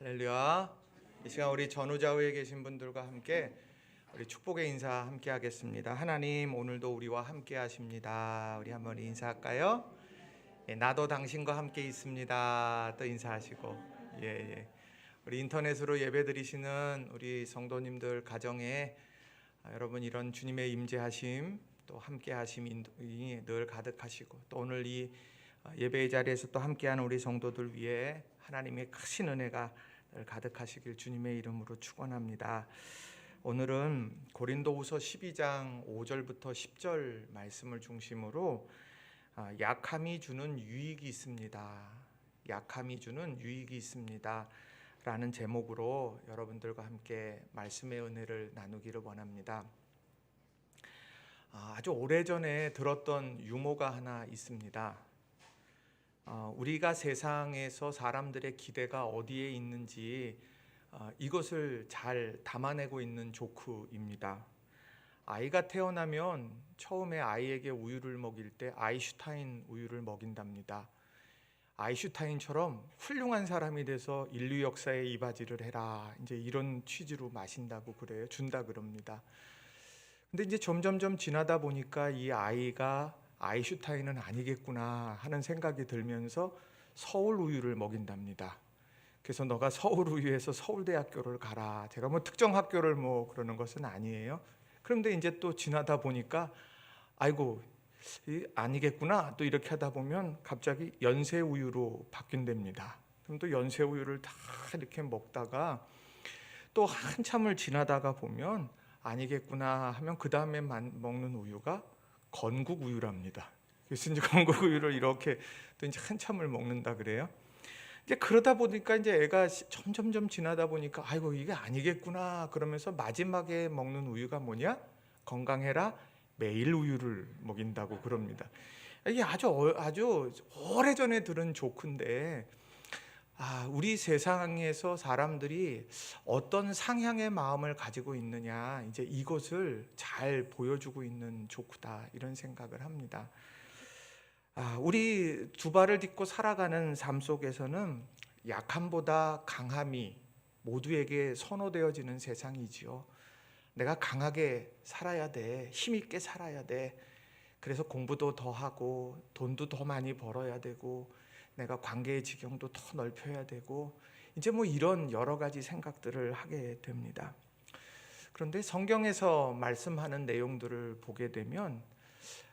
할렐루야. 이 시간 우리 전우좌우에 계신 분들과 함께 우리 축복의 인사 함께 하겠습니다. 하나님 오늘도 우리와 함께 하십니다. 우리 한번 인사할까요? 나도 당신과 함께 있습니다. 또 인사하시고. 우리 인터넷으로 예배 드리시는 우리 성도님들 가정에 여러분 이런 주님의 임재하심 또 함께 하심이 늘 가득하시고, 또 오늘 이 예배의 자리에서 또 함께하는 우리 성도들 위해 하나님의 크신 은혜가 늘 가득하시길 주님의 이름으로 축원합니다. 오늘은 고린도후서 12장 5절부터 10절 말씀을 중심으로 약함이 주는 유익이 있습니다. 약함이 주는 유익이 있습니다. 라는 제목으로 여러분들과 함께 말씀의 은혜를 나누기를 원합니다. 아주 오래전에 들었던 유머가 하나 있습니다. 우리가 세상에서 사람들의 기대가 어디에 있는지 이것을 잘 담아내고 있는 조크입니다. 아이가 태어나면 처음에 아이에게 우유를 먹일 때 아인슈타인 우유를 먹인답니다. 아인슈타인처럼 훌륭한 사람이 돼서 인류 역사에 이바지를 해라, 이제 이런 취지로 마신다고 그래요. 준다 그럽니다. 근데 이제 점점점 지나다 보니까 이 아이가 아인슈타인은 아니겠구나 하는 생각이 들면서 서울 우유를 먹인답니다. 그래서 너가 서울 우유에서 서울대학교를 가라. 제가 뭐 특정 학교를 뭐 그러는 것은 아니에요. 그런데 이제 또 지나다 보니까 아이고 아니겠구나, 또 이렇게 하다 보면 갑자기 연세 우유로 바뀐답니다. 그럼 또 연세 우유를 다 이렇게 먹다가 또 한참을 지나다가 보면 아니겠구나 하면 그 다음에 먹는 우유가 건국 우유랍니다. 그래서 이제 건국 우유를 이렇게 또 이제 한참을 먹는다 그래요. 이제 그러다 보니까 이제 애가 점점점 지나다 보니까 아이고 이게 아니겠구나 그러면서 마지막에 먹는 우유가 뭐냐? 건강해라 매일 우유를 먹인다고 그럽니다. 이게 아주 오래전에 들은 조크인데 우리 세상에서 사람들이 어떤 상향의 마음을 가지고 있느냐, 이제 이것을 잘 보여주고 있는 조크다, 이런 생각을 합니다. 우리 두 발을 딛고 살아가는 삶 속에서는 약함보다 강함이 모두에게 선호되어지는 세상이지요. 내가 강하게 살아야 돼, 힘있게 살아야 돼. 그래서 공부도 더 하고 돈도 더 많이 벌어야 되고 내가 관계의 지경도 더 넓혀야 되고, 이제 뭐 이런 여러 가지 생각들을 하게 됩니다. 그런데 성경에서 말씀하는 내용들을 보게 되면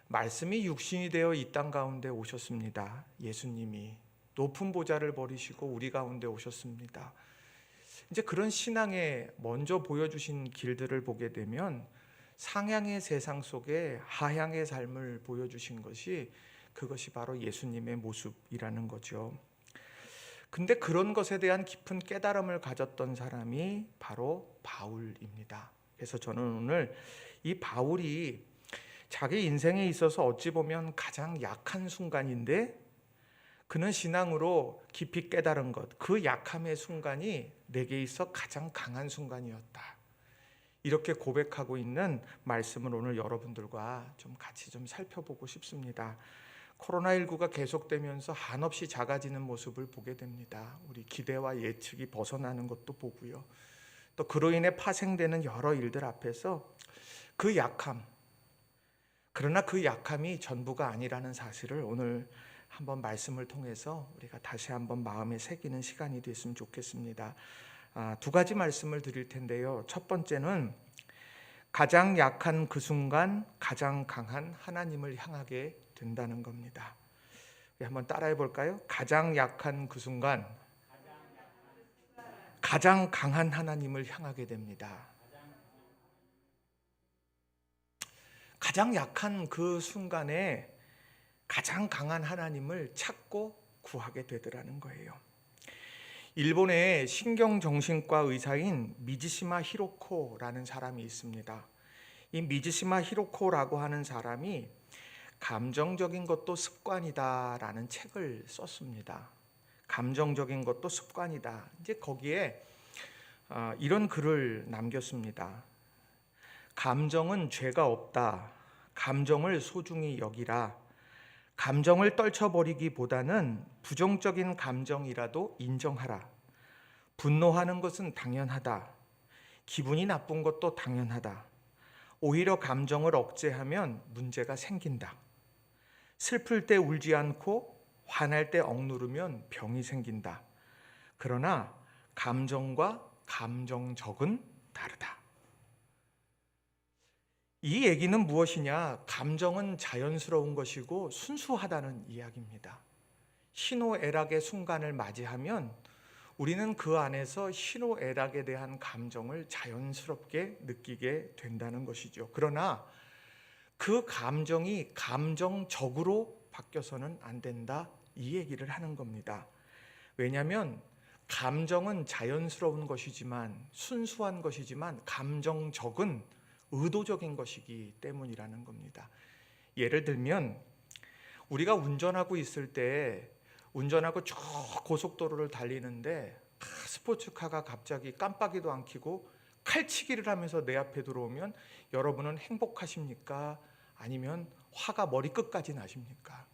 말씀이 육신이 되어 이 땅 가운데 오셨습니다. 예수님이 높은 보좌를 버리시고 우리 가운데 오셨습니다. 이제 그런 신앙에 먼저 보여주신 길들을 보게 되면 상향의 세상 속에 하향의 삶을 보여주신 그것이 바로 예수님의 모습이라는 거죠. 근데 그런 것에 대한 깊은 깨달음을 가졌던 사람이 바로 바울입니다. 그래서 저는 오늘 이 바울이 자기 인생에 있어서 어찌 보면 가장 약한 순간인데 그는 신앙으로 깊이 깨달은 것, 그 약함의 순간이 내게 있어 가장 강한 순간이었다, 이렇게 고백하고 있는 말씀을 오늘 여러분들과 같이 살펴보고 싶습니다. 코로나19가 계속되면서 한없이 작아지는 모습을 보게 됩니다. 우리 기대와 예측이 벗어나는 것도 보고요. 또 그로 인해 파생되는 여러 일들 앞에서 그 약함, 그러나 그 약함이 전부가 아니라는 사실을 오늘 한번 말씀을 통해서 우리가 다시 한번 마음에 새기는 시간이 됐으면 좋겠습니다. 두 가지 말씀을 드릴 텐데요. 첫 번째는 가장 약한 그 순간 가장 강한 하나님을 향하게 된다는 겁니다. 한번 따라해 볼까요? 가장 약한 그 순간 가장 강한 하나님을 향하게 됩니다. 가장 약한 그 순간에 가장 강한 하나님을 찾고 구하게 되더라는 거예요. 일본의 신경정신과 의사인 미즈시마 히로코라는 사람이 있습니다. 이 미즈시마 히로코라고 하는 사람이 감정적인 것도 습관이다라는 책을 썼습니다. 감정적인 것도 습관이다. 이제 거기에 이런 글을 남겼습니다. 감정은 죄가 없다. 감정을 소중히 여기라. 감정을 떨쳐버리기보다는 부정적인 감정이라도 인정하라. 분노하는 것은 당연하다. 기분이 나쁜 것도 당연하다. 오히려 감정을 억제하면 문제가 생긴다. 슬플 때 울지 않고 화날 때 억누르면 병이 생긴다. 그러나 감정과 감정적은 다르다. 이 얘기는 무엇이냐? 감정은 자연스러운 것이고 순수하다는 이야기입니다. 희노애락의 순간을 맞이하면 우리는 그 안에서 희노애락에 대한 감정을 자연스럽게 느끼게 된다는 것이죠. 그러나 그 감정이 감정적으로 바뀌어서는 안 된다, 이 얘기를 하는 겁니다. 왜냐하면 감정은 자연스러운 것이지만, 순수한 것이지만 감정적은 의도적인 것이기 때문이라는 겁니다. 예를 들면 우리가 운전하고 있을 때, 운전하고 쭉 고속도로를 달리는데 스포츠카가 갑자기 깜빡이도 안 켜고 칼치기를 하면서 내 앞에 들어오면 여러분은 행복하십니까? 아니면 화가 머리끝까지 나십니까?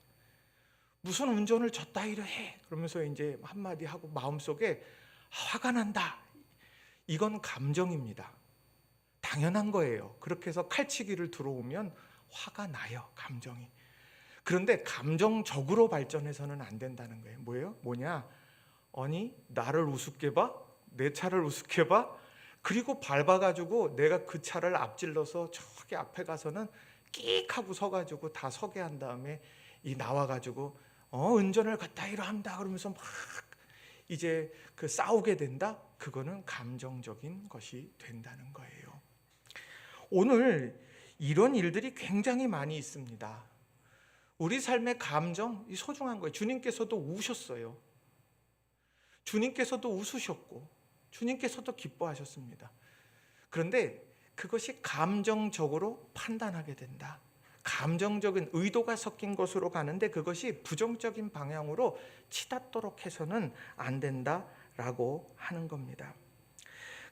무슨 운전을 저따위로 해? 그러면서 이제 한마디 하고 마음속에 화가 난다. 이건 감정입니다. 당연한 거예요. 그렇게 해서 칼치기를 들어오면 화가 나요, 감정이. 그런데 감정적으로 발전해서는 안 된다는 거예요. 뭐냐? 아니, 나를 우습게 봐? 내 차를 우습게 봐? 그리고 밟아가지고 내가 그 차를 앞질러서 저기 앞에 가서는 끽 하고 서가지고 다 서게 한 다음에 이 나와가지고 운전을 갖다이로 한다 그러면서 막 이제 그 싸우게 된다? 그거는 감정적인 것이 된다는 거예요. 오늘 이런 일들이 굉장히 많이 있습니다. 우리 삶의 감정이 소중한 거예요. 주님께서도 우셨어요. 주님께서도 웃으셨고 주님께서도 기뻐하셨습니다. 그런데 그것이 감정적으로 판단하게 된다. 감정적인 의도가 섞인 것으로 가는데 그것이 부정적인 방향으로 치닫도록 해서는 안 된다라고 하는 겁니다.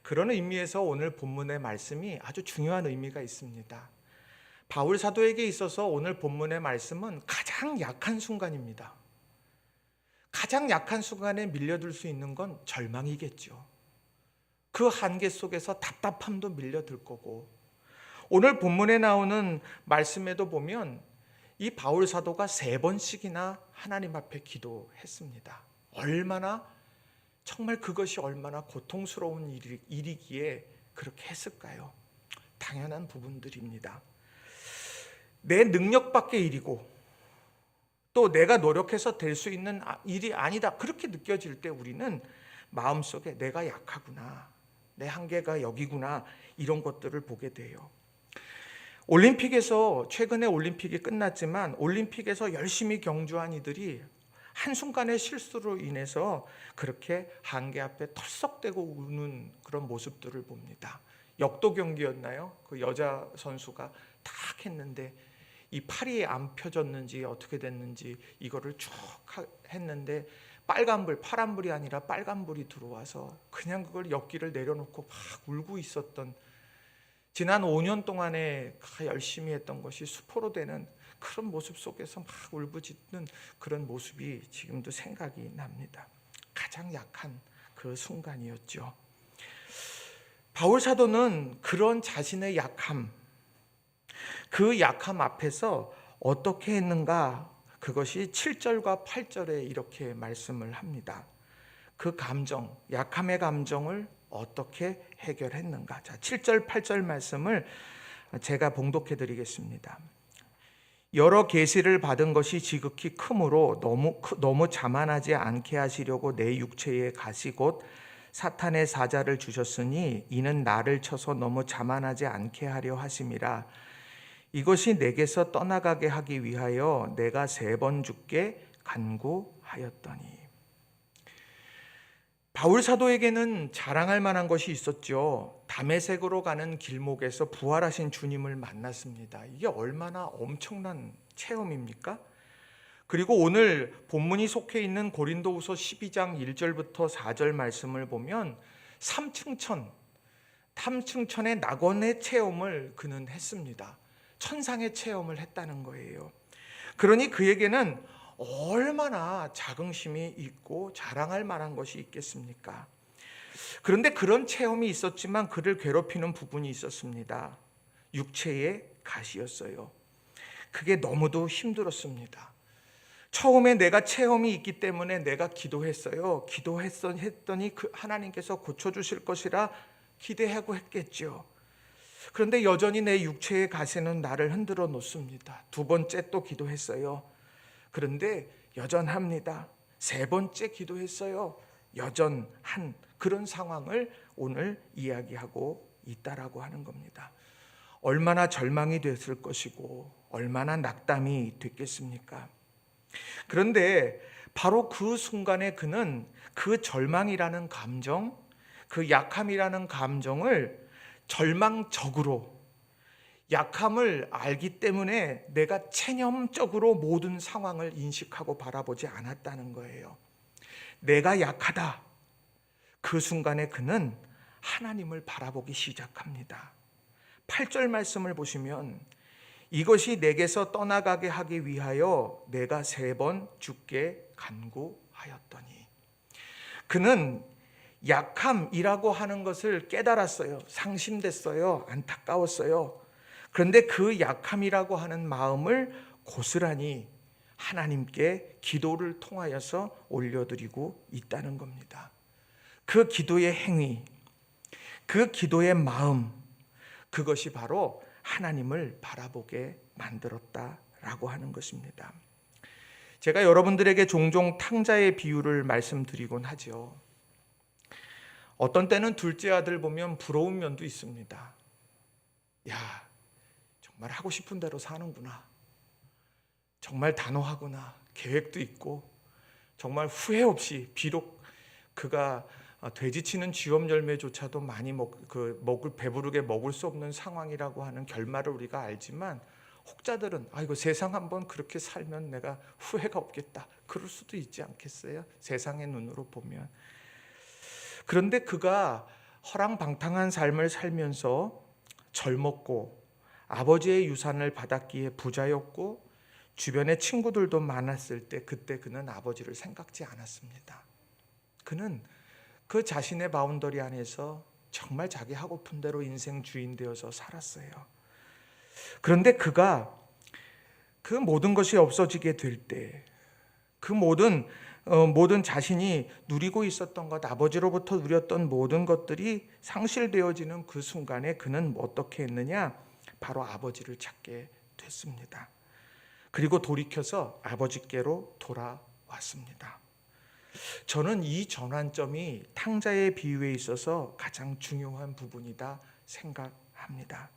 그런 의미에서 오늘 본문의 말씀이 아주 중요한 의미가 있습니다. 바울 사도에게 있어서 오늘 본문의 말씀은 가장 약한 순간입니다. 가장 약한 순간에 밀려들 수 있는 건 절망이겠죠. 그 한계 속에서 답답함도 밀려들 거고, 오늘 본문에 나오는 말씀에도 보면 이 바울 사도가 3번씩이나 하나님 앞에 기도했습니다. 정말 그것이 얼마나 고통스러운 일이기에 그렇게 했을까요? 당연한 부분들입니다. 내 능력 밖의 일이고 또 내가 노력해서 될 수 있는 일이 아니다, 그렇게 느껴질 때 우리는 마음속에 내가 약하구나, 내 한계가 여기구나, 이런 것들을 보게 돼요. 최근에 올림픽이 끝났지만 올림픽에서 열심히 경주한 이들이 한순간의 실수로 인해서 그렇게 한계 앞에 털썩대고 우는 그런 모습들을 봅니다. 역도 경기였나요? 그 여자 선수가 탁 했는데 이 팔이 안 펴졌는지 어떻게 됐는지 이거를 쭉 했는데 파란불이 아니라 빨간불이 들어와서 그냥 그걸 역기를 내려놓고 막 울고 있었던, 지난 5년 동안에 열심히 했던 것이 수포로 되는 그런 모습 속에서 막 울부짖는 그런 모습이 지금도 생각이 납니다. 가장 약한 그 순간이었죠. 바울 사도는 그런 자신의 약함, 그 약함 앞에서 어떻게 했는가, 그것이 7절과 8절에 이렇게 말씀을 합니다. 그 감정, 약함의 감정을 어떻게 해결했는가. 자, 7절 8절 말씀을 제가 봉독해 드리겠습니다. 여러 계시를 받은 것이 지극히 크므로 너무 자만하지 않게 하시려고 내 육체에 가시 곧 사탄의 사자를 주셨으니 이는 나를 쳐서 너무 자만하지 않게 하려 하심이라. 이것이 내게서 떠나가게 하기 위하여 내가 3번 주께 간구하였더니. 바울 사도에게는 자랑할 만한 것이 있었죠. 다메섹으로 가는 길목에서 부활하신 주님을 만났습니다. 이게 얼마나 엄청난 체험입니까? 그리고 오늘 본문이 속해 있는 고린도후서 12장 1절부터 4절 말씀을 보면 삼층천의 낙원의 체험을 그는 했습니다. 천상의 체험을 했다는 거예요. 그러니 그에게는 얼마나 자긍심이 있고 자랑할 만한 것이 있겠습니까? 그런데 그런 체험이 있었지만 그를 괴롭히는 부분이 있었습니다. 육체의 가시였어요. 그게 너무도 힘들었습니다. 처음에 내가 체험이 있기 때문에 내가 기도했어요. 기도했더니 하나님께서 고쳐주실 것이라 기대하고 했겠죠. 그런데 여전히 내 육체의 가시는 나를 흔들어 놓습니다. 두 번째 또 기도했어요. 그런데 여전합니다. 세 번째 기도했어요. 여전한 그런 상황을 오늘 이야기하고 있다라고 하는 겁니다. 얼마나 절망이 됐을 것이고 얼마나 낙담이 됐겠습니까? 그런데 바로 그 순간에 그는 그 절망이라는 감정, 그 약함이라는 감정을 절망적으로, 약함을 알기 때문에 내가 체념적으로 모든 상황을 인식하고 바라보지 않았다는 거예요. 내가 약하다. 그 순간에 그는 하나님을 바라보기 시작합니다. 8절 말씀을 보시면 이것이 내게서 떠나가게 하기 위하여 내가 3번 주께 간구하였더니, 그는 약함이라고 하는 것을 깨달았어요. 상심됐어요. 안타까웠어요. 그런데 그 약함이라고 하는 마음을 고스란히 하나님께 기도를 통하여서 올려드리고 있다는 겁니다. 그 기도의 행위, 그 기도의 마음, 그것이 바로 하나님을 바라보게 만들었다라고 하는 것입니다. 제가 여러분들에게 종종 탕자의 비유를 말씀드리곤 하죠. 어떤 때는 둘째 아들 보면 부러운 면도 있습니다. 야, 정말 하고 싶은 대로 사는구나. 정말 단호하구나. 계획도 있고 정말 후회 없이, 비록 그가 돼지치는 쥐엄 열매조차도 많이 배부르게 먹을 수 없는 상황이라고 하는 결말을 우리가 알지만, 혹자들은 이거 세상 한번 그렇게 살면 내가 후회가 없겠다, 그럴 수도 있지 않겠어요? 세상의 눈으로 보면. 그런데 그가 허랑방탕한 삶을 살면서 젊었고 아버지의 유산을 받았기에 부자였고 주변에 친구들도 많았을 때, 그때 그는 아버지를 생각지 않았습니다. 그는 그 자신의 바운더리 안에서 정말 자기 하고픈 대로 인생 주인 되어서 살았어요. 그런데 그가 그 모든 것이 없어지게 될 때, 그 모든 자신이 누리고 있었던 것, 아버지로부터 누렸던 모든 것들이 상실되어지는 그 순간에 그는 어떻게 했느냐? 바로 아버지를 찾게 됐습니다. 그리고 돌이켜서 아버지께로 돌아왔습니다. 저는 이 전환점이 탕자의 비유에 있어서 가장 중요한 부분이다 생각합니다.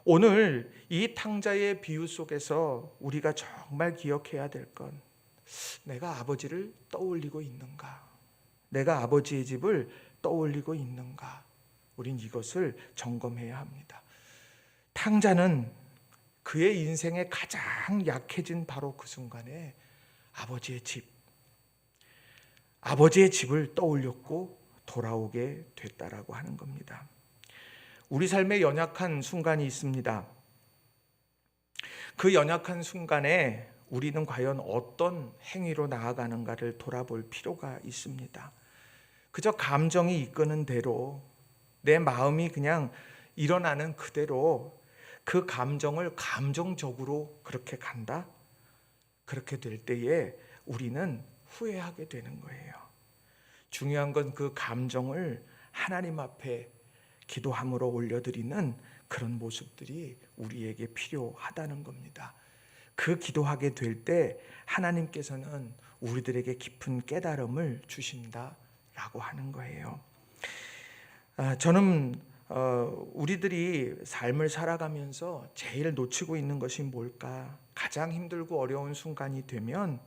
오늘 이 탕자의 비유 속에서 우리가 정말 기억해야 될 건, 내가 아버지를 떠올리고 있는가? 내가 아버지의 집을 떠올리고 있는가? 우린 이것을 점검해야 합니다. 탕자는 그의 인생에 가장 약해진 바로 그 순간에 아버지의 집을 떠올렸고 돌아오게 됐다라고 하는 겁니다. 우리 삶에 연약한 순간이 있습니다. 그 연약한 순간에 우리는 과연 어떤 행위로 나아가는가를 돌아볼 필요가 있습니다. 그저 감정이 이끄는 대로, 내 마음이 그냥 일어나는 그대로 그 감정을 감정적으로 그렇게 간다? 그렇게 될 때에 우리는 후회하게 되는 거예요. 중요한 건 그 감정을 하나님 앞에 기도함으로 올려드리는 그런 모습들이 우리에게 필요하다는 겁니다. 그 기도하게 될 때 하나님께서는 우리들에게 깊은 깨달음을 주신다라고 하는 거예요. 저는 우리들이 삶을 살아가면서 제일 놓치고 있는 것이 뭘까? 가장 힘들고 어려운 순간이 되면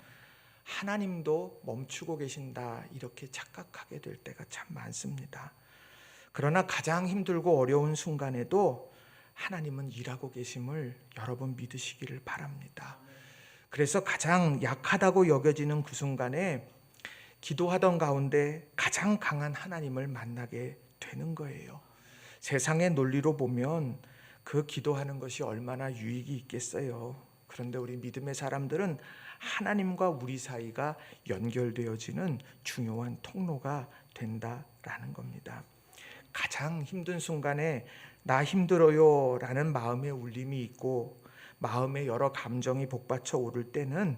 하나님도 멈추고 계신다, 이렇게 착각하게 될 때가 참 많습니다. 그러나 가장 힘들고 어려운 순간에도 하나님은 일하고 계심을 여러분 믿으시기를 바랍니다. 그래서 가장 약하다고 여겨지는 그 순간에 기도하던 가운데 가장 강한 하나님을 만나게 되는 거예요. 세상의 논리로 보면 그 기도하는 것이 얼마나 유익이 있겠어요. 그런데 우리 믿음의 사람들은 하나님과 우리 사이가 연결되어지는 중요한 통로가 된다라는 겁니다. 가장 힘든 순간에 나 힘들어요 라는 마음의 울림이 있고 마음에 여러 감정이 복받쳐 오를 때는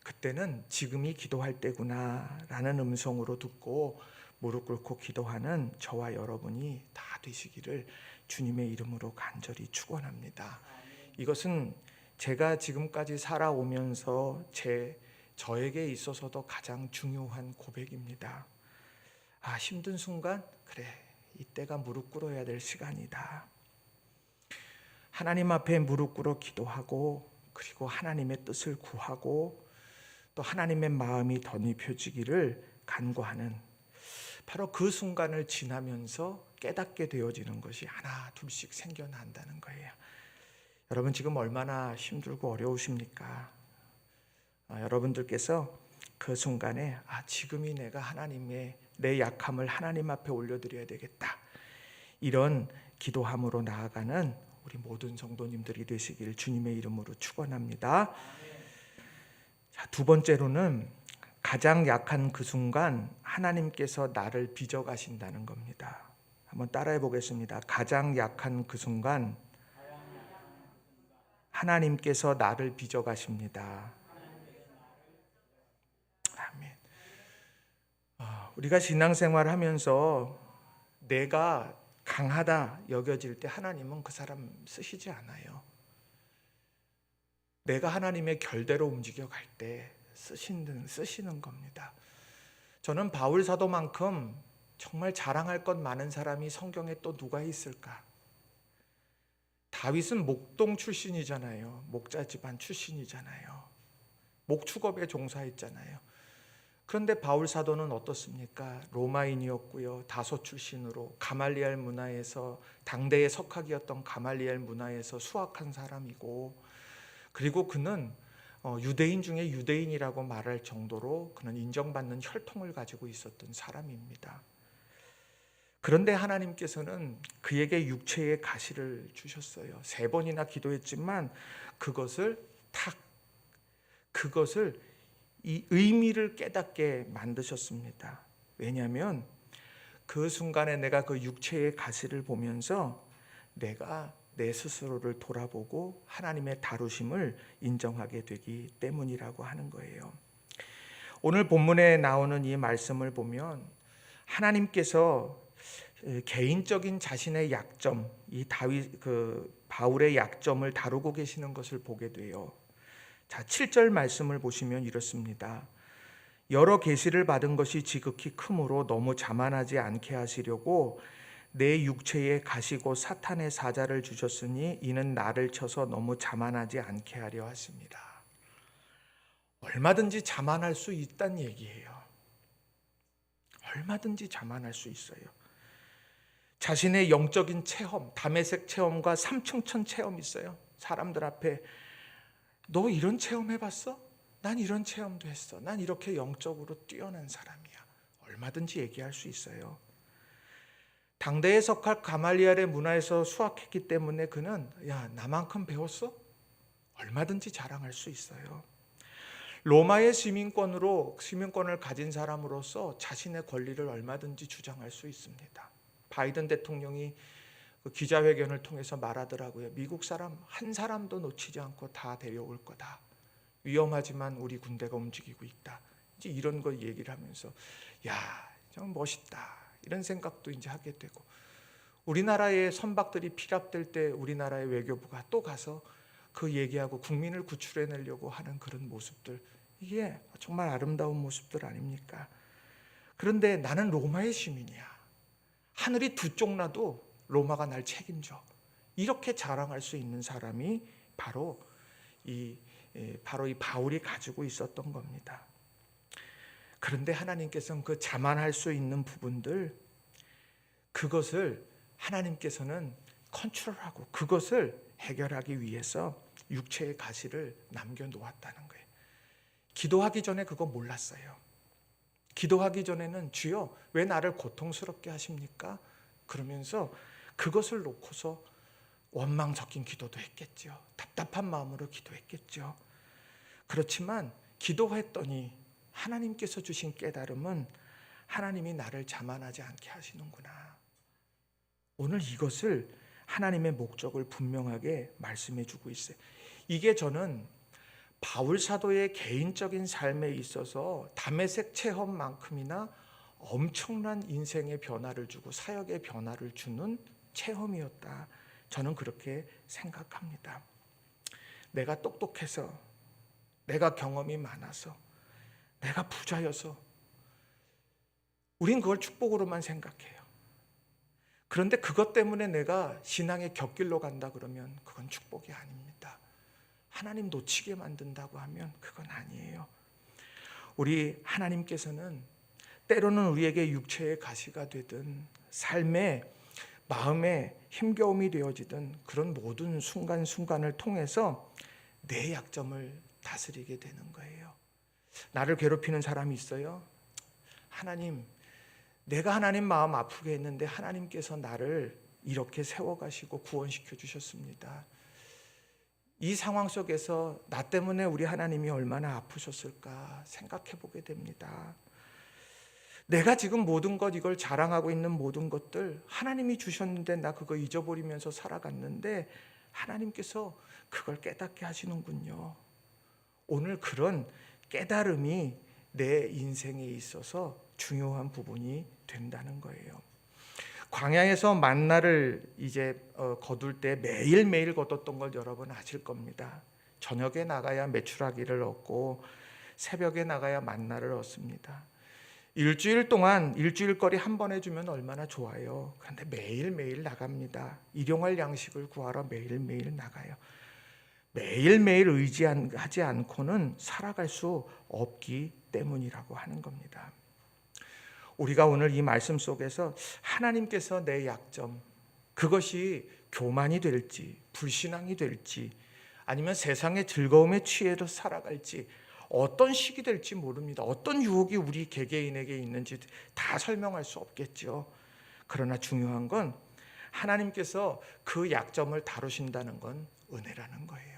그때는 지금이 기도할 때구나 라는 음성으로 듣고 무릎 꿇고 기도하는 저와 여러분이 다 되시기를 주님의 이름으로 간절히 축원합니다. 이것은 제가 지금까지 살아오면서 저에게 있어서도 가장 중요한 고백입니다. 힘든 순간, 그래, 이때가 무릎 꿇어야 될 시간이다. 하나님 앞에 무릎 꿇어 기도하고 그리고 하나님의 뜻을 구하고 또 하나님의 마음이 덧입혀지기를 간구하는 바로 그 순간을 지나면서 깨닫게 되어지는 것이 하나 둘씩 생겨난다는 거예요. 여러분 지금 얼마나 힘들고 어려우십니까? 여러분들께서 그 순간에 지금이 내가 하나님의 내 약함을 하나님 앞에 올려드려야 되겠다. 이런 기도함으로 나아가는 우리 모든 성도님들이 되시길 주님의 이름으로 축원합니다. 자, 두 번째로는 가장 약한 그 순간 하나님께서 나를 빚어가신다는 겁니다. 한번 따라해 보겠습니다. 가장 약한 그 순간 하나님께서 나를 빚어가십니다. 아멘. 우리가 신앙생활을 하면서 내가 강하다 여겨질 때 하나님은 그 사람 쓰시지 않아요. 내가 하나님의 결대로 움직여 갈 때 쓰시는 겁니다. 저는 바울 사도만큼 정말 자랑할 것 많은 사람이 성경에 또 누가 있을까? 다윗은 목동 출신이잖아요. 목자 집안 출신이잖아요. 목축업에 종사했잖아요. 그런데 바울 사도는 어떻습니까? 로마인이었고요. 다소 출신으로 가말리엘 문화에서 당대의 석학이었던 가말리엘 문화에서 수학한 사람이고 그리고 그는 유대인 중에 유대인이라고 말할 정도로 그는 인정받는 혈통을 가지고 있었던 사람입니다. 그런데 하나님께서는 그에게 육체의 가시를 주셨어요. 3번이나 기도했지만 그것을 이 의미를 깨닫게 만드셨습니다. 왜냐하면 그 순간에 내가 그 육체의 가시를 보면서 내가 내 스스로를 돌아보고 하나님의 다루심을 인정하게 되기 때문이라고 하는 거예요. 오늘 본문에 나오는 이 말씀을 보면 하나님께서 개인적인 자신의 약점, 이 바울의 약점을 다루고 계시는 것을 보게 돼요. 자, 7절 말씀을 보시면 이렇습니다. 여러 계시를 받은 것이 지극히 크므로 너무 자만하지 않게 하시려고 내 육체에 가시고 사탄의 사자를 주셨으니 이는 나를 쳐서 너무 자만하지 않게 하려 하십니다. 얼마든지 자만할 수 있다는 얘기예요. 얼마든지 자만할 수 있어요. 자신의 영적인 체험, 다메섹 체험과 삼층천 체험이 있어요. 사람들 앞에 너 이런 체험 해봤어? 난 이런 체험도 했어. 난 이렇게 영적으로 뛰어난 사람이야. 얼마든지 얘기할 수 있어요. 당대의 석학 가말리엘의 문화에서 수학했기 때문에 그는 나만큼 배웠어? 얼마든지 자랑할 수 있어요. 로마의 시민권을 가진 사람으로서 자신의 권리를 얼마든지 주장할 수 있습니다. 바이든 대통령이 기자회견을 통해서 말하더라고요. 미국 사람 한 사람도 놓치지 않고 다 데려올 거다. 위험하지만 우리 군대가 움직이고 있다. 이제 이런 걸 얘기를 하면서 좀 멋있다. 이런 생각도 이제 하게 되고 우리나라의 선박들이 피랍될 때 우리나라의 외교부가 또 가서 그 얘기하고 국민을 구출해내려고 하는 그런 모습들 이게 정말 아름다운 모습들 아닙니까? 그런데 나는 로마의 시민이야. 하늘이 두 쪽 나도 로마가 날 책임져. 이렇게 자랑할 수 있는 사람이 바로 이 바울이 가지고 있었던 겁니다. 그런데 하나님께서는 그 자만할 수 있는 부분들 그것을 하나님께서는 컨트롤하고 그것을 해결하기 위해서 육체의 가시를 남겨놓았다는 거예요. 기도하기 전에 그거 몰랐어요. 기도하기 전에는 주여 왜 나를 고통스럽게 하십니까? 그러면서 그것을 놓고서 원망 섞인 기도도 했겠죠. 답답한 마음으로 기도했겠죠. 그렇지만 기도했더니 하나님께서 주신 깨달음은 하나님이 나를 자만하지 않게 하시는구나. 오늘 이것을 하나님의 목적을 분명하게 말씀해 주고 있어요. 이게 저는 바울 사도의 개인적인 삶에 있어서 다메섹 체험만큼이나 엄청난 인생의 변화를 주고 사역의 변화를 주는 체험이었다. 저는 그렇게 생각합니다. 내가 똑똑해서, 내가 경험이 많아서, 내가 부자여서 우린 그걸 축복으로만 생각해요. 그런데 그것 때문에 내가 신앙의 곁길로 간다 그러면 그건 축복이 아닙니다. 하나님 놓치게 만든다고 하면 그건 아니에요. 우리 하나님께서는 때로는 우리에게 육체의 가시가 되든 삶의 마음에 힘겨움이 되어지든 그런 모든 순간순간을 통해서 내 약점을 다스리게 되는 거예요. 나를 괴롭히는 사람이 있어요. 하나님, 내가 하나님 마음 아프게 했는데 하나님께서 나를 이렇게 세워가시고 구원시켜 주셨습니다. 이 상황 속에서 나 때문에 우리 하나님이 얼마나 아프셨을까 생각해 보게 됩니다. 내가 지금 모든 것, 이걸 자랑하고 있는 모든 것들 하나님이 주셨는데 나 그거 잊어버리면서 살아갔는데 하나님께서 그걸 깨닫게 하시는군요. 오늘 그런 깨달음이 내 인생에 있어서 중요한 부분이 된다는 거예요. 광야에서 만나를 이제 거둘 때 매일매일 거뒀던 걸 여러분 아실 겁니다. 저녁에 나가야 메추라기를 얻고 새벽에 나가야 만나를 얻습니다. 일주일 동안 일주일거리 한 번 해주면 얼마나 좋아요. 그런데 매일매일 나갑니다. 일용할 양식을 구하러 매일매일 나가요. 매일매일 의지하지 않고는 살아갈 수 없기 때문이라고 하는 겁니다. 우리가 오늘 이 말씀 속에서 하나님께서 내 약점, 그것이 교만이 될지 불신앙이 될지 아니면 세상의 즐거움에 취해서 살아갈지 어떤 식이 될지 모릅니다. 어떤 유혹이 우리 개개인에게 있는지 다 설명할 수 없겠죠. 그러나 중요한 건 하나님께서 그 약점을 다루신다는 건 은혜라는 거예요.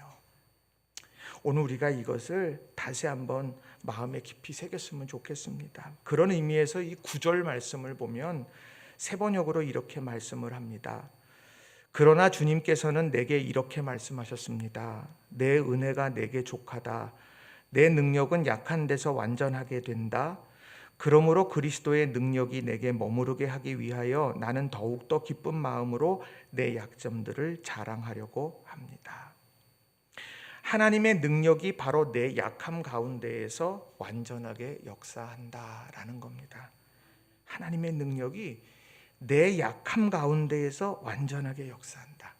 오늘 우리가 이것을 다시 한번 마음에 깊이 새겼으면 좋겠습니다. 그런 의미에서 이 9절 말씀을 보면 세 번역으로 이렇게 말씀을 합니다. 그러나 주님께서는 내게 이렇게 말씀하셨습니다. 내 은혜가 내게 족하다. 내 능력은 약한 데서 완전하게 된다. 그러므로 그리스도의 능력이 내게 머무르게 하기 위하여 나는 더욱더 기쁜 마음으로 내 약점들을 자랑하려고 합니다. 하나님의 능력이 바로 내 약함 가운데에서 완전하게 역사한다라는 겁니다. 하나님의 능력이 내 약함 가운데에서 완전하게 역사한다.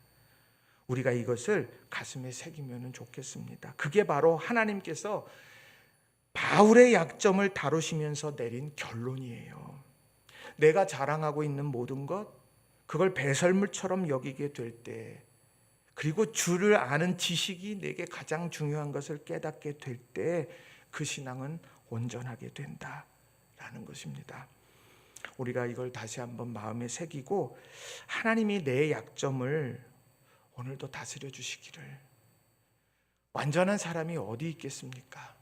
우리가 이것을 가슴에 새기면 좋겠습니다. 그게 바로 하나님께서 바울의 약점을 다루시면서 내린 결론이에요. 내가 자랑하고 있는 모든 것, 그걸 배설물처럼 여기게 될 때, 그리고 주를 아는 지식이 내게 가장 중요한 것을 깨닫게 될 때 그 신앙은 온전하게 된다라는 것입니다. 우리가 이걸 다시 한번 마음에 새기고 하나님이 내 약점을 오늘도 다스려 주시기를. 완전한 사람이 어디 있겠습니까?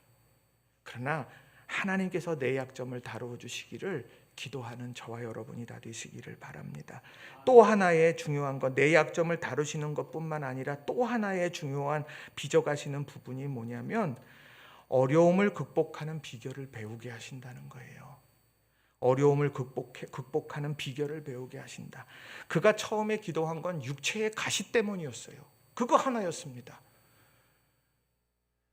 그러나 하나님께서 내 약점을 다루어 주시기를 기도하는 저와 여러분이 다 되시기를 바랍니다. 또 하나의 중요한 건 내 약점을 다루시는 것뿐만 아니라 또 하나의 중요한 빚어가시는 부분이 뭐냐면 어려움을 극복하는 비결을 배우게 하신다는 거예요. 어려움을 극복하는 비결을 배우게 하신다. 그가 처음에 기도한 건 육체의 가시 때문이었어요. 그거 하나였습니다.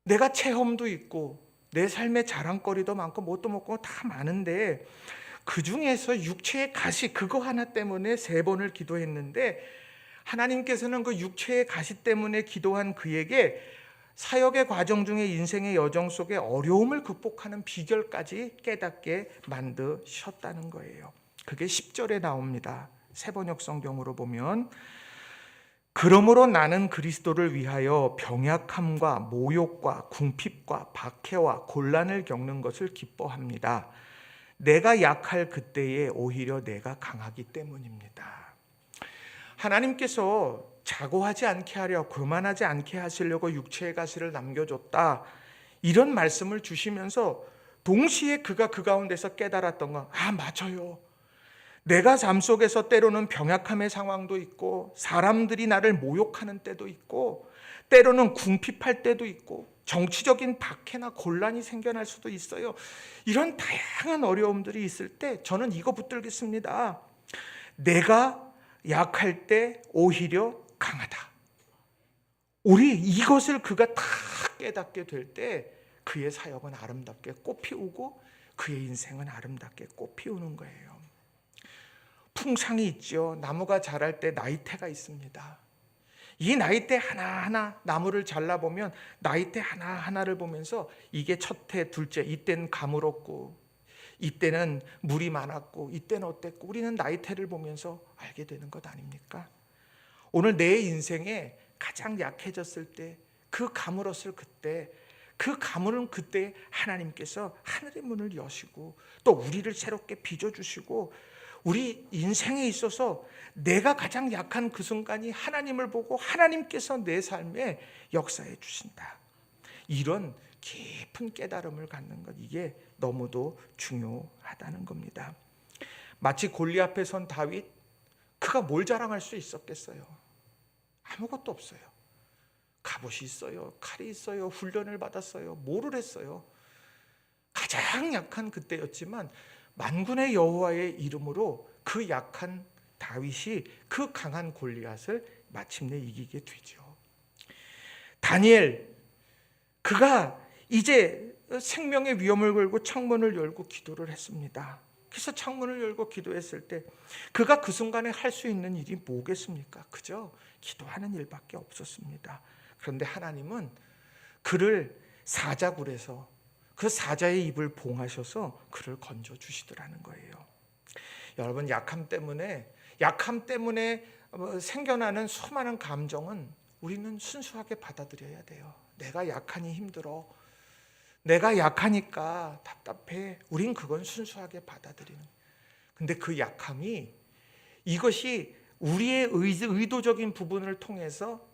내가 체험도 있고 내 삶의 자랑거리도 많고 뭣도 먹고 다 많은데 그 중에서 육체의 가시 그거 하나 때문에 3번을 기도했는데 하나님께서는 그 육체의 가시 때문에 기도한 그에게 사역의 과정 중에 인생의 여정 속에 어려움을 극복하는 비결까지 깨닫게 만드셨다는 거예요. 그게 10절에 나옵니다. 세번역 성경으로 보면 그러므로 나는 그리스도를 위하여 병약함과 모욕과 궁핍과 박해와 곤란을 겪는 것을 기뻐합니다. 내가 약할 그때에 오히려 내가 강하기 때문입니다. 하나님께서 자고하지 않게 하려, 교만하지 않게 하시려고 육체의 가시를 남겨줬다. 이런 말씀을 주시면서 동시에 그가 그 가운데서 깨달았던 건 맞아요. 내가 삶 속에서 때로는 병약함의 상황도 있고 사람들이 나를 모욕하는 때도 있고 때로는 궁핍할 때도 있고 정치적인 박해나 곤란이 생겨날 수도 있어요. 이런 다양한 어려움들이 있을 때 저는 이거 붙들겠습니다. 내가 약할 때 오히려 강하다. 우리 이것을 그가 다 깨닫게 될 때 그의 사역은 아름답게 꽃피우고 그의 인생은 아름답게 꽃피우는 거예요. 풍상이 있죠. 나무가 자랄 때 나이테가 있습니다. 이 나이테 하나하나 나무를 잘라보면 나이테 하나하나를 보면서 이게 첫 해, 둘째, 이때는 가물었고 이때는 물이 많았고 이때는 어땠고 우리는 나이테를 보면서 알게 되는 것 아닙니까? 오늘 내 인생에 가장 약해졌을 때 그 가물었을 그때 그 가물은 그때 하나님께서 하늘의 문을 여시고 또 우리를 새롭게 빚어주시고 우리 인생에 있어서 내가 가장 약한 그 순간이 하나님을 보고 하나님께서 내 삶에 역사해 주신다. 이런 깊은 깨달음을 갖는 것, 이게 너무도 중요하다는 겁니다. 마치 골리앗 앞에 선 다윗, 그가 뭘 자랑할 수 있었겠어요? 아무것도 없어요. 갑옷이 있어요, 칼이 있어요, 훈련을 받았어요, 뭐를 했어요? 가장 약한 그때였지만 만군의 여호와의 이름으로 그 약한 다윗이 그 강한 골리앗을 마침내 이기게 되죠. 다니엘, 그가 이제 생명의 위험을 걸고 창문을 열고 기도를 했습니다. 그래서 창문을 열고 기도했을 때 그가 그 순간에 할 수 있는 일이 뭐겠습니까? 그저 기도하는 일밖에 없었습니다. 그런데 하나님은 그를 사자굴에서 그 사자의 입을 봉하셔서 그를 건져주시더라는 거예요. 여러분, 약함 때문에 생겨나는 수많은 감정은 우리는 순수하게 받아들여야 돼요. 내가 약하니 힘들어, 내가 약하니까 답답해, 우린 그건 순수하게 받아들이는. 근데 그 약함이, 이것이 우리의 의도적인 부분을 통해서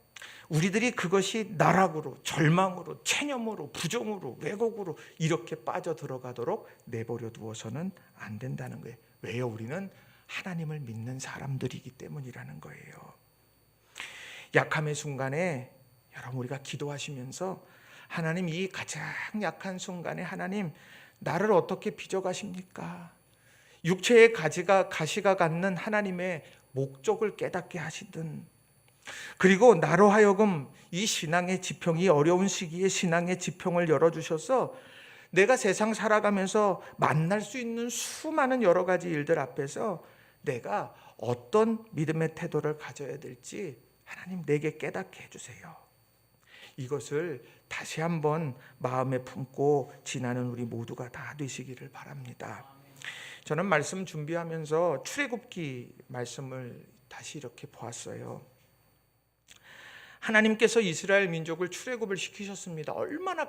우리들이 그것이 나락으로, 절망으로, 체념으로, 부정으로, 왜곡으로 이렇게 빠져들어가도록 내버려 두어서는 안 된다는 거예요. 왜요? 우리는 하나님을 믿는 사람들이기 때문이라는 거예요. 약함의 순간에 여러분, 우리가 기도하시면서 하나님, 이 가장 약한 순간에 하나님, 나를 어떻게 빚어가십니까? 육체의 가시가 갖는 하나님의 목적을 깨닫게 하시든, 그리고 나로 하여금 이 신앙의 지평이 어려운 시기에 신앙의 지평을 열어주셔서 내가 세상 살아가면서 만날 수 있는 수많은 여러 가지 일들 앞에서 내가 어떤 믿음의 태도를 가져야 될지 하나님 내게 깨닫게 해주세요. 이것을 다시 한번 마음에 품고 지나는 우리 모두가 다 되시기를 바랍니다. 저는 말씀 준비하면서 출애굽기 말씀을 다시 이렇게 보았어요. 하나님께서 이스라엘 민족을 출애굽을 시키셨습니다. 얼마나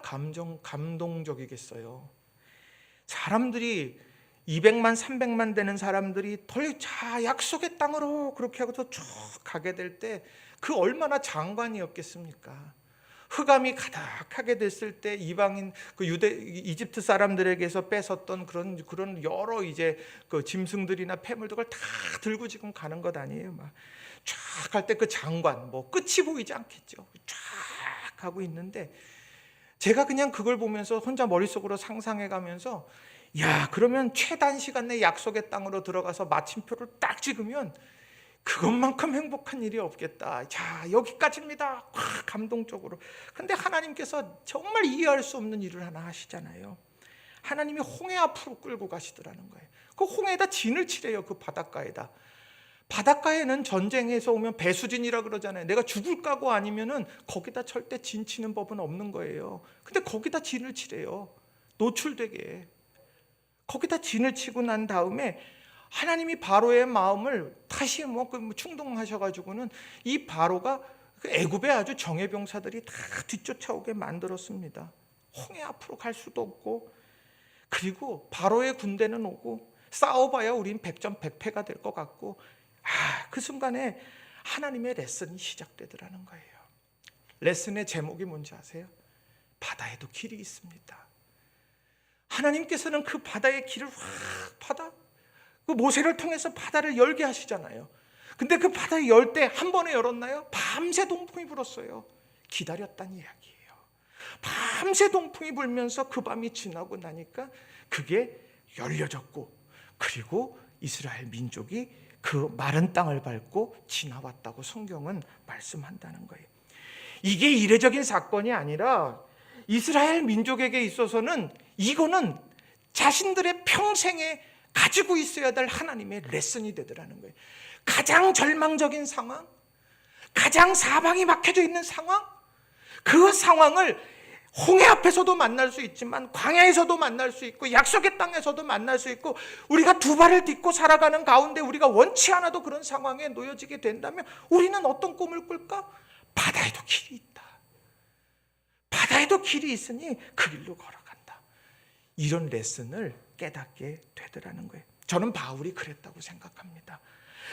감동적이겠어요. 사람들이 200만 300만 되는 사람들이 약속의 땅으로 그렇게 하고서 쭉 가게 될 때 그 얼마나 장관이었겠습니까? 흑암이 가득하게 됐을 때 이방인 이집트 사람들에게서 뺏었던 그런 여러 이제 그 짐승들이나 폐물들을 다 들고 지금 가는 것 아니에요? 막 쫙 갈 때 그 장관 끝이 보이지 않겠죠. 쫙 가고 있는데 제가 그냥 그걸 보면서 혼자 머릿속으로 상상해 가면서, 야, 그러면 최단 시간 내 약속의 땅으로 들어가서 마침표를 딱 찍으면 그것만큼 행복한 일이 없겠다. 자, 여기까지입니다. 감동적으로. 그런데 하나님께서 정말 이해할 수 없는 일을 하나 하시잖아요. 하나님이 홍해 앞으로 끌고 가시더라는 거예요. 그 홍해에다 진을 치래요. 그 바닷가에다. 바닷가에는 전쟁에서 오면 배수진이라 그러잖아요. 내가 죽을 까고 아니면은 거기다 절대 진 치는 법은 없는 거예요. 근데 거기다 진을 치래요. 노출되게. 거기다 진을 치고 난 다음에 하나님이 바로의 마음을 다시 충동하셔가지고는 이 바로가 애굽의 아주 정예병사들이 다 뒤쫓아오게 만들었습니다. 홍해 앞으로 갈 수도 없고, 그리고 바로의 군대는 오고 싸워봐야 우린 백전백패가 될 것 같고, 그 순간에 하나님의 레슨이 시작되더라는 거예요. 레슨의 제목이 뭔지 아세요? 바다에도 길이 있습니다. 하나님께서는 그 바다의 길을 그 모세를 통해서 바다를 열게 하시잖아요. 근데 그 바다를 열 때 한 번에 열었나요? 밤새 동풍이 불었어요. 기다렸다는 이야기예요. 밤새 동풍이 불면서 그 밤이 지나고 나니까 그게 열려졌고, 그리고 이스라엘 민족이 그 마른 땅을 밟고 지나왔다고 성경은 말씀한다는 거예요. 이게 이례적인 사건이 아니라 이스라엘 민족에게 있어서는 이거는 자신들의 평생에 가지고 있어야 될 하나님의 레슨이 되더라는 거예요. 가장 절망적인 상황, 가장 사방이 막혀져 있는 상황, 그 상황을 홍해 앞에서도 만날 수 있지만 광야에서도 만날 수 있고 약속의 땅에서도 만날 수 있고, 우리가 두 발을 딛고 살아가는 가운데 우리가 원치 않아도 그런 상황에 놓여지게 된다면 우리는 어떤 꿈을 꿀까? 바다에도 길이 있다. 바다에도 길이 있으니 그 길로 걸어간다. 이런 레슨을 깨닫게 되더라는 거예요. 저는 바울이 그랬다고 생각합니다.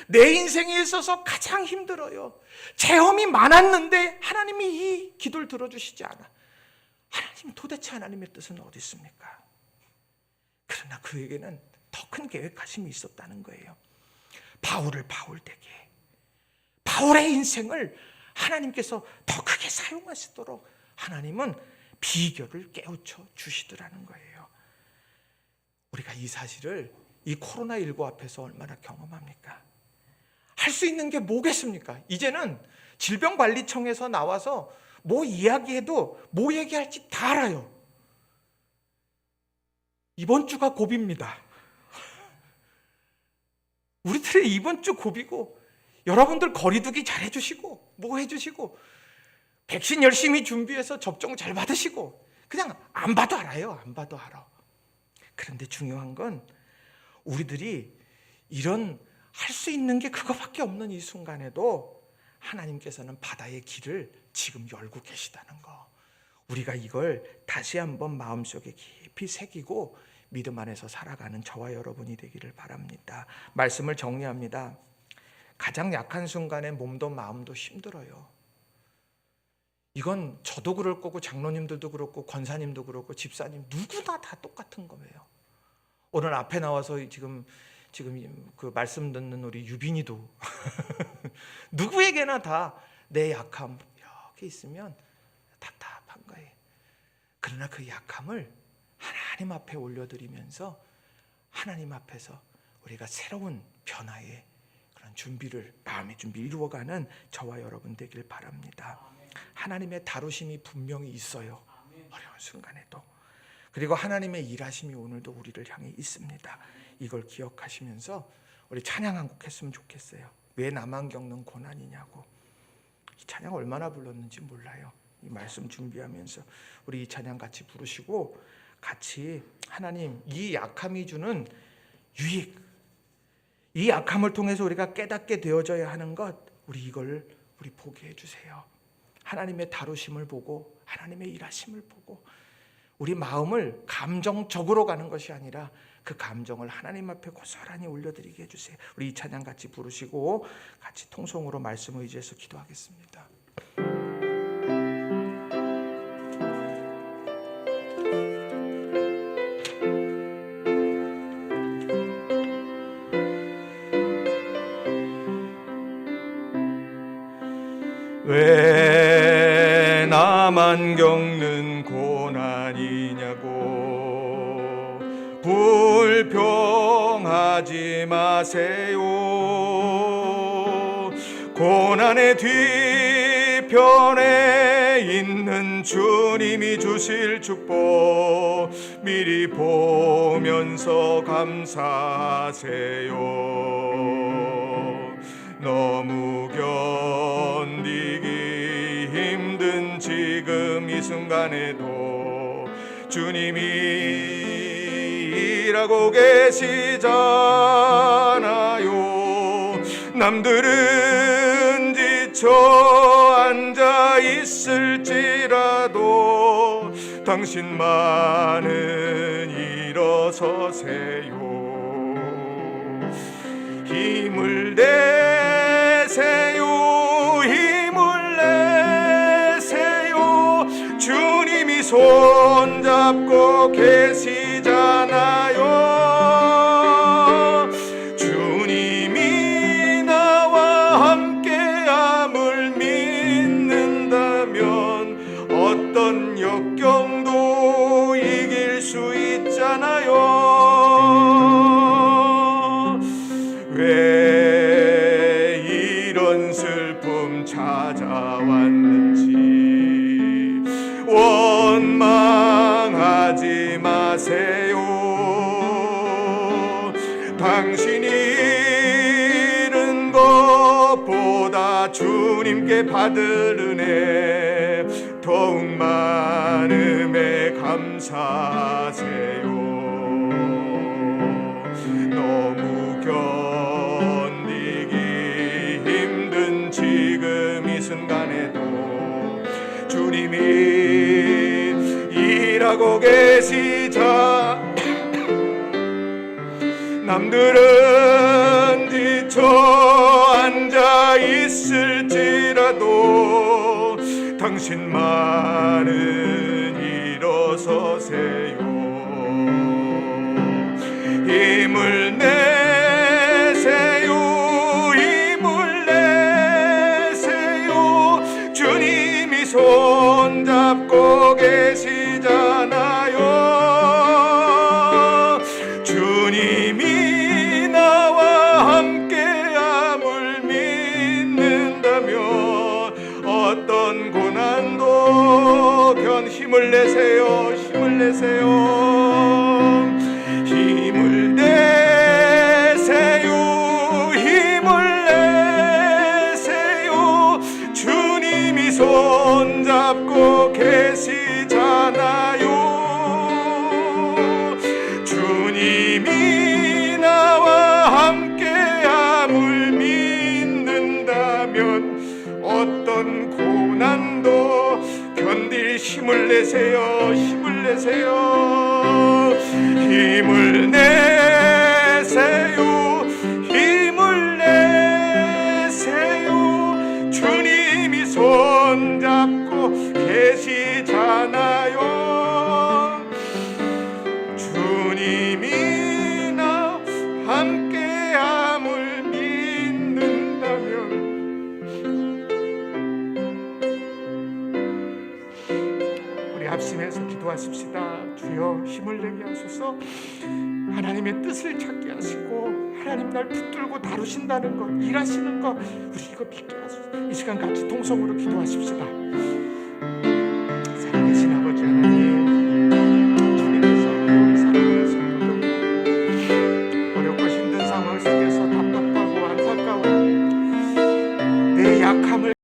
내 인생에 있어서 가장 힘들어요. 체험이 많았는데 하나님이 이 기도를 들어주시지 않아. 하나님, 도대체 하나님의 뜻은 어디 있습니까? 그러나 그에게는 더 큰 계획하심이 있었다는 거예요. 바울을 바울되게, 바울의 인생을 하나님께서 더 크게 사용하시도록 하나님은 비결을 깨우쳐 주시더라는 거예요. 우리가 이 사실을 이 코로나19 앞에서 얼마나 경험합니까? 할 수 있는 게 뭐겠습니까? 이제는 질병관리청에서 나와서 뭐 이야기해도 뭐 얘기할지 다 알아요. 이번 주가 고비입니다. 우리들의 이번 주 고비고, 여러분들 거리두기 잘 해주시고 뭐 해주시고 백신 열심히 준비해서 접종 잘 받으시고, 그냥 안 봐도 알아요. 안 봐도 알아. 그런데 중요한 건 우리들이 이런 할 수 있는 게 그거밖에 없는 이 순간에도 하나님께서는 바다의 길을 지금 열고 계시다는 거, 우리가 이걸 다시 한번 마음속에 깊이 새기고 믿음 안에서 살아가는 저와 여러분이 되기를 바랍니다. 말씀을 정리합니다. 가장 약한 순간에 몸도 마음도 힘들어요. 이건 저도 그럴 거고 장로님들도 그렇고 권사님도 그렇고 집사님 누구나 다 똑같은 거예요. 오늘 앞에 나와서 지금 그 말씀 듣는 우리 유빈이도 누구에게나 다 내 약함 이렇게 있으면 답답한 거예요. 그러나 그 약함을 하나님 앞에 올려드리면서 하나님 앞에서 우리가 새로운 변화의 그런 준비를, 마음의 준비 이루어가는 저와 여러분 되길 바랍니다. 하나님의 다루심이 분명히 있어요. 어려운 순간에도. 그리고 하나님의 일하심이 오늘도 우리를 향해 있습니다. 이걸 기억하시면서 우리 찬양 한 곡 했으면 좋겠어요. 왜 나만 겪는 고난이냐고. 이 찬양 얼마나 불렀는지 몰라요. 이 말씀 준비하면서 우리 이 찬양 같이 부르시고 같이 하나님, 이 약함이 주는 유익, 이 약함을 통해서 우리가 깨닫게 되어져야 하는 것, 우리 보게 해주세요. 하나님의 다루심을 보고 하나님의 일하심을 보고 우리 마음을 감정적으로 가는 것이 아니라 그 감정을 하나님 앞에 고스란히 올려드리게 해주세요. 우리 이 찬양 같이 부르시고 같이 통성으로 말씀을 의지해서 기도하겠습니다. 왜 나만 겪는 고난이냐고 불평하지 마세요. 고난의 뒤편에 있는 주님이 주실 축복 미리 보면서 감사하세요. 너무 견디기 힘든 지금 이 순간에도 주님이 일하고 계시잖아요. 남들은 지쳐 앉아 있을지라도 당신만은 일어서세요. 힘을 내세요. 힘을 내세요. 주님이 손 손잡고 계시잖아요. 주님이 나와 함께함을 믿는다면 어떤 역경도 이길 수 있잖아요. 왜 이런 슬픔 찾아왔는지 원망하지 마세요. 당신이 잃은 것보다 주님께 받을 은혜 더욱 많음에 감사하세요. 너무 견디기 힘든 지금 이 순간에도 주님이 일하고 계시자 남들은 지쳐 앉아 있을지라도 당신만은 일어서세요. 힘을 내세요. 힘을 내세요. 주님이 손잡고 계시잖아요. 주님이 나와 함께함을 믿는다면 어떤 고난도 힘을 내세요. 힘을 내세요. 힘을 내세요. 힘을 내세요. 주님이 손잡고 계시잖아요. 주님이 나와 함께함을 믿는다면 어떤 고난도 견딜 힘을 내세요. 힘을 내세요. 힘을 내세요. 힘을 내세요. 주님이 손잡고 계시잖아요. 주님이 나 함께함을 믿는다면 우리 합심해서 기도하십시다. 주여 힘을 내게 하소서. 하나님의 뜻을 찾게 하시고 하나님 날 붙들고 다루신다는 것, 일하시는 것 우리 이거 믿게 하소서. 이 시간 같이 통성으로 기도하십시다.